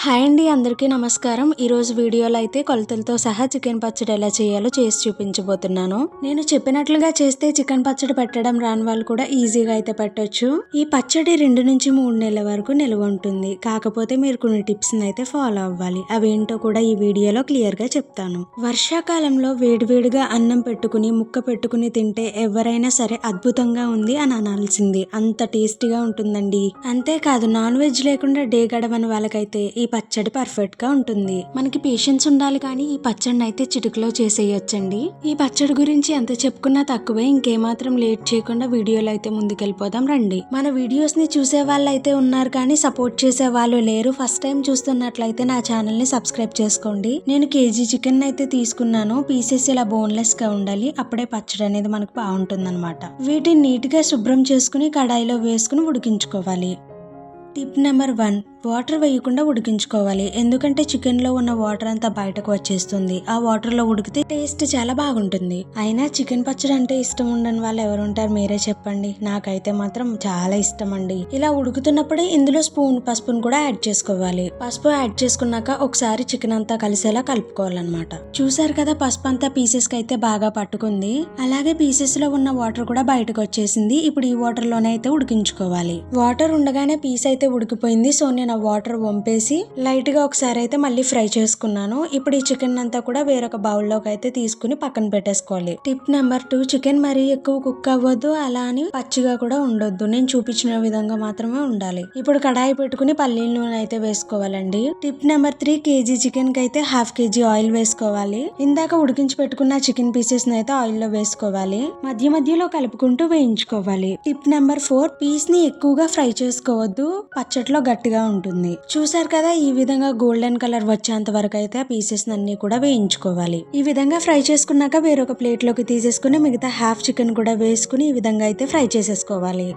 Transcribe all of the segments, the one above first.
Hi అండి, అందరికీ నమస్కారం. ఈరోజు వీడియోలో అయితే కొలతలతో సహా చికెన్ పచ్చడి ఎలా చేయాలో చేసి చూపించబోతున్నాను. నేను చెప్పినట్లుగా చేస్తే చికెన్ పచ్చడి పెట్టడం రాని వాళ్ళు కూడా ఈజీగా అయితే పెట్టొచ్చు. ఈ పచ్చడి 2 నుంచి 3 నెలల వరకు నిల్వ ఉంటుంది. కాకపోతే మీరు కొన్ని టిప్స్ అయితే ఫాలో అవ్వాలి. అవేంటో కూడా ఈ వీడియోలో క్లియర్ గా చెప్తాను. వర్షాకాలంలో వేడివేడిగా అన్నం పెట్టుకుని ముక్క పెట్టుకుని తింటే ఎవరైనా సరే అద్భుతంగా ఉంది అని అనాల్సింది. అంత టేస్టీగా ఉంటుందండి. అంతేకాదు నాన్ వెజ్ లేకుండా డే గడవని వాళ్ళకైతే ఈ పచ్చడి పర్ఫెక్ట్ గా ఉంటుంది. మనకి పేషెన్స్ ఉండాలి కానీ ఈ పచ్చడిని అయితే చిటికలో చేసేయొచ్చండి. ఈ పచ్చడి గురించి ఎంత చెప్పుకున్నా తక్కువే. ఇంకేమాత్రం లేట్ చేయకుండా వీడియోలో అయితే ముందుకెళ్ళిపోదాం రండి. మన వీడియోస్ ని చూసే వాళ్ళు అయితే ఉన్నారు కానీ సపోర్ట్ చేసే వాళ్ళు లేరు. ఫస్ట్ టైం చూస్తున్నట్లయితే నా ఛానల్ ని సబ్స్క్రైబ్ చేసుకోండి. నేను కేజీ చికెన్ అయితే తీసుకున్నాను. పీసెస్ ఇలా బోన్లెస్ గా ఉండాలి. అప్పుడే పచ్చడి అనేది మనకు బాగుంటుంది అనమాట. వీటిని నీట్ గా శుభ్రం చేసుకుని కడాయిలో వేసుకుని ఉడికించుకోవాలి. టిప్ నెంబర్ 1, వాటర్ వేయకుండా ఉడికించుకోవాలి. ఎందుకంటే చికెన్ లో ఉన్న వాటర్ అంతా బయటకు వచ్చేస్తుంది. ఆ వాటర్ లో ఉడికితే టేస్ట్ చాలా బాగుంటుంది. అయినా చికెన్ పచ్చడి అంటే ఇష్టం ఉండని వాళ్ళు ఎవరు ఉంటారు, మీరే చెప్పండి. నాకైతే మాత్రం చాలా ఇష్టం అండి. ఇలా ఉడుకుతున్నప్పుడే ఇందులో స్పూన్ పసుపును కూడా యాడ్ చేసుకోవాలి. పసుపు యాడ్ చేసుకున్నాక ఒకసారి చికెన్ అంతా కలిసేలా కలుపుకోవాలన్నమాట. చూసారు కదా, పసుపు అంతా పీసెస్ కి అయితే బాగా పట్టుకుంది. అలాగే పీసెస్ లో ఉన్న వాటర్ కూడా బయటకు వచ్చేసింది. ఇప్పుడు ఈ వాటర్ లోనే అయితే ఉడికించుకోవాలి. వాటర్ ఉండగానే పీస్ అయితే ఉడికిపోయింది. సో నేను వాటర్ వంపేసి లైట్ గా ఒకసారి అయితే మళ్ళీ ఫ్రై చేసుకున్నాను. ఇప్పుడు ఈ చికెన్ అంతా కూడా వేరొక బౌల్ లోకి అయితే తీసుకుని పక్కన పెట్టేసుకోవాలి. టిప్ నెంబర్ 2, చికెన్ మరీ ఎక్కువ కుక్ అవ్వద్దు, అలా అని పచ్చిగా కూడా ఉండొద్దు. నేను చూపించిన విధంగా మాత్రమే ఉండాలి. ఇప్పుడు కడాయి పెట్టుకుని పల్లీల నూనె అయితే వేసుకోవాలండి. టిప్ నెంబర్ 3, కేజీ చికెన్ కి అయితే 1/2 kg ఆయిల్ వేసుకోవాలి. ఇందాక ఉడికించి పెట్టుకున్న చికెన్ పీసెస్ అయితే ఆయిల్ లో వేసుకోవాలి. మధ్య మధ్యలో కలుపుకుంటూ వేయించుకోవాలి. టిప్ నెంబర్ 4, పీస్ ని ఎక్కువగా ఫ్రై చేసుకోవద్దు, పచ్చట్లో గట్టిగా ఉంటుంది. చూసారు కదా, ఈ విధంగా గోల్డెన్ కలర్ వచ్చేంత వరకు అయితే ఆ పీసెస్ అన్ని కూడా వేయించుకోవాలి. ఈ విధంగా ఫ్రై చేసుకున్నాక వేరొక ప్లేట్ లోకి తీసేసుకుని మిగతా హాఫ్ చికెన్ కూడా వేసుకుని ఈ విధంగా అయితే ఫ్రై చేసేసుకోవాలి.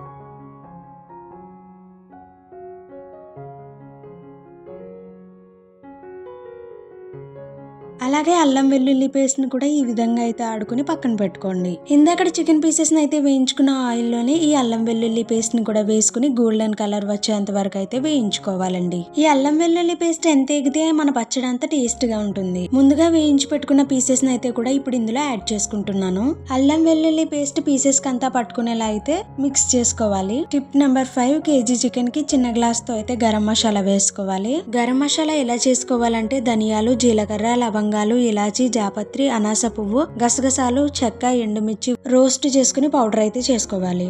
అలాగే అల్లం వెల్లుల్లి పేస్ట్ ని కూడా ఈ విధంగా అయితే ఆడుకుని పక్కన పెట్టుకోండి. ఇందాక చికెన్ పీసెస్ ని అయితే వేయించుకున్న ఆయిల్ లోనే ఈ అల్లం వెల్లుల్లి పేస్ట్ ని కూడా వేసుకుని గోల్డెన్ కలర్ వచ్చేంత వరకు అయితే వేయించుకోవాలండి. ఈ అల్లం వెల్లుల్లి పేస్ట్ ఎంత ఎగితే మన పచ్చడి అంత టేస్ట్ గా ఉంటుంది. ముందుగా వేయించి పెట్టుకున్న పీసెస్ ని అయితే కూడా ఇప్పుడు ఇందులో యాడ్ చేసుకుంటున్నాను. అల్లం వెల్లుల్లి పేస్ట్ పీసెస్ కి అంతా పట్టుకునేలా అయితే మిక్స్ చేసుకోవాలి. టిప్ నెంబర్ 5, కేజీ చికెన్ కి చిన్న గ్లాస్ తో అయితే గరం మసాలా వేసుకోవాలి. గరం మసాలా ఎలా చేసుకోవాలంటే ధనియాలు, జీలకర్ర, లవంగాలు, ఇలాచి, జాపత్రి, అనాస పువ్వు, గసగసాలు, చెక్క, ఎండుమిర్చి రోస్ట్ చేసుకుని పౌడర్ అయితే చేసుకోవాలి.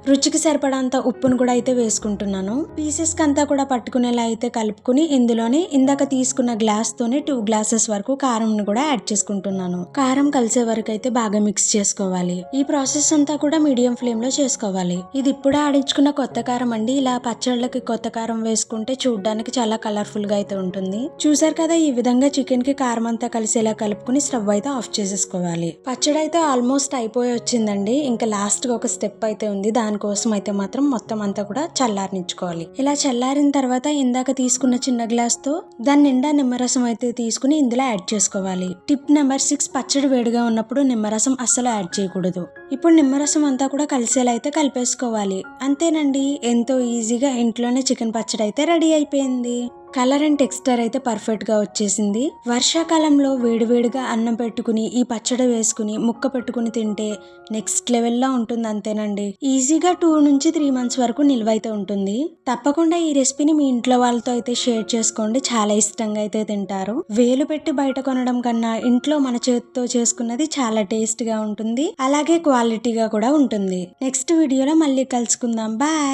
రుచికి సరిపడంత ఉప్పును కూడా అయితే వేసుకుంటున్నాను. పీసెస్ కంతా కూడా పట్టుకునేలా అయితే కలుపుకుని ఇందులోనే ఇందాక తీసుకున్న గ్లాస్ తోనే 2 గ్లాసెస్ వరకు కారం కూడా యాడ్ చేసుకుంటున్నాను. కారం కలిసే వరకు అయితే బాగా మిక్స్ చేసుకోవాలి. ఈ ప్రాసెస్ అంతా కూడా మీడియం ఫ్లేమ్ లో చేసుకోవాలి. ఇది ఇప్పుడే ఆడించుకున్న కొత్త కారం అండి. ఇలా పచ్చళ్ళకి కొత్త కారం వేసుకుంటే చూడడానికి చాలా కలర్ఫుల్ గా అయితే ఉంటుంది. చూసారు కదా, ఈ విధంగా చికెన్ కి కారం అంతా కలిసేలా కలుపుకుని స్టవ్ అయితే ఆఫ్ చేసేసుకోవాలి. పచ్చడి అయితే ఆల్మోస్ట్ అయిపోయి వచ్చిందండి. ఇంకా లాస్ట్ గా ఒక స్టెప్ అయితే ఉంది. కోసం అయితే మాత్రం మొత్తం అంతా కూడా చల్లారనిచ్చుకోవాలి. ఇలా చల్లారిన తర్వాత ఇందాక తీసుకున్న చిన్న గ్లాస్ తో దాని నిండా నిమ్మరసం అయితే తీసుకుని ఇందులో యాడ్ చేసుకోవాలి. టిప్ నెంబర్ 6, పచ్చడి వేడిగా ఉన్నప్పుడు నిమ్మరసం అస్సలు యాడ్ చేయకూడదు. ఇప్పుడు నిమ్మరసం అంతా కూడా కలిసేలా అయితే కలిపేసుకోవాలి. అంతేనండి, ఎంతో ఈజీగా ఇంట్లోనే చికెన్ పచ్చడి అయితే రెడీ అయిపోయింది. కలర్ అండ్ టెక్స్చర్ అయితే పర్ఫెక్ట్ గా వచ్చేసింది. వర్షాకాలంలో వేడివేడిగా అన్నం పెట్టుకుని ఈ పచ్చడి వేసుకుని ముక్క పెట్టుకుని తింటే నెక్స్ట్ లెవెల్లో ఉంటుంది. అంతేనండి, ఈజీగా 2 నుంచి 3 months వరకు నిల్వ అయితే ఉంటుంది. తప్పకుండా ఈ రెసిపీని మీ ఇంట్లో వాళ్ళతో అయితే షేర్ చేసుకోండి. చాలా ఇష్టంగా అయితే తింటారు. వేలు పెట్టి బయట కొనడం కన్నా ఇంట్లో మన చేతితో చేసుకున్నది చాలా టేస్ట్ గా ఉంటుంది. అలాగే క్వాలిటీగా కూడా ఉంటుంది. నెక్స్ట్ వీడియోలో మళ్ళీ కలుసుకుందాం. బాయ్.